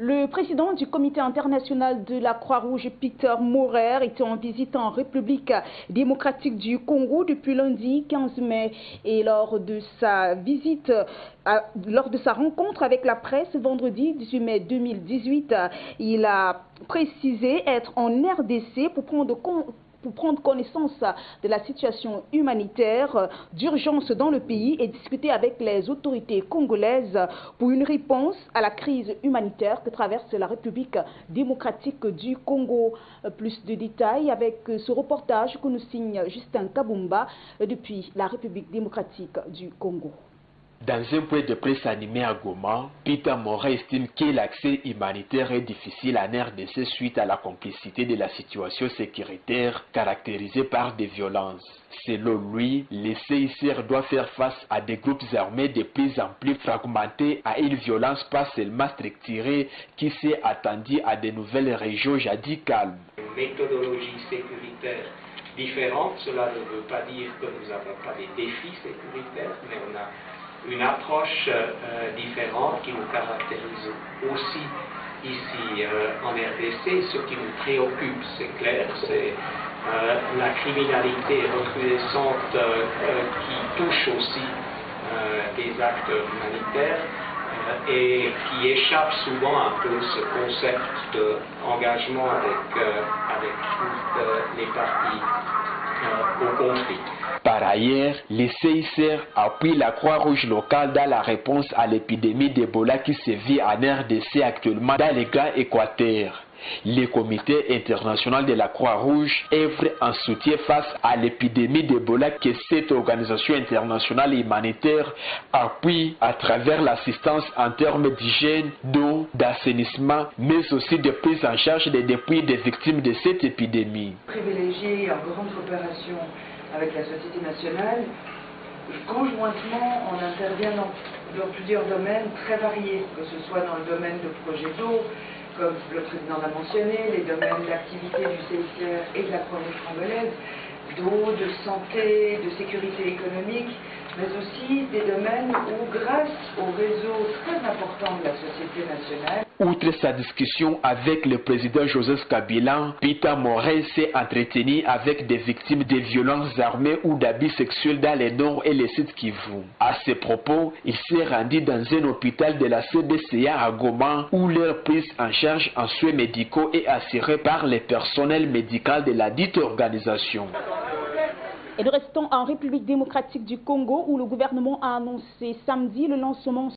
Le président du comité international de la Croix-Rouge, Peter Maurer, était en visite en République démocratique du Congo depuis lundi 15 mai. Et lors de sa rencontre avec la presse vendredi 18 mai 2018, il a précisé être en RDC pour prendre connaissance de la situation humanitaire d'urgence dans le pays et discuter avec les autorités congolaises pour une réponse à la crise humanitaire que traverse la République démocratique du Congo. Plus de détails avec ce reportage que nous signe Justin Kabumba depuis la République démocratique du Congo. Dans un point de presse animé à Goma, Peter Maurer estime que l'accès humanitaire est difficile en RDC suite à la complicité de la situation sécuritaire caractérisée par des violences. Selon lui, les CICR doivent faire face à des groupes armés de plus en plus fragmentés, à une violence pas seulement structurée qui s'est attendue à de nouvelles régions jadis calmes. Une méthodologie sécuritaire différente, cela ne veut pas dire que nous n'avons pas des défis sécuritaires, mais on a une approche différente qui nous caractérise aussi ici en RDC. Ce qui nous préoccupe, c'est clair, c'est la criminalité recrudescente qui touche aussi des actes humanitaires et qui échappe souvent un peu ce concept d'engagement avec toutes les parties au conflit. Par ailleurs, les CICR appuient la Croix-Rouge locale dans la réponse à l'épidémie d'Ebola qui sévit en RDC actuellement dans le Grand Équateur. Le comité international de la Croix-Rouge œuvre en soutien face à l'épidémie d'Ebola que cette organisation internationale humanitaire appuie à travers l'assistance en termes d'hygiène, d'eau, d'assainissement, mais aussi de prise en charge des dépouilles des victimes de cette épidémie. Privilégier en grande coopération avec la société nationale, conjointement on intervient dans plusieurs domaines très variés, que ce soit dans le domaine de projets d'eau, comme le président l'a mentionné, les domaines d'activité du CICR et de la Croix-Rouge congolaise, d'eau, de santé, de sécurité économique, mais aussi des domaines où, grâce au réseau très important de la société nationale, outre sa discussion avec le président Joseph Kabila, Peter Maurer s'est entretenu avec des victimes de violences armées ou d'abus sexuels dans les Nord et les Sud Kivu. À ce propos, il s'est rendu dans un hôpital de la CDCA à Goma où leur prise en charge en soins médicaux est assurée par le personnel médical de la dite organisation. Et nous restons en République démocratique du Congo où le gouvernement a annoncé samedi le lancement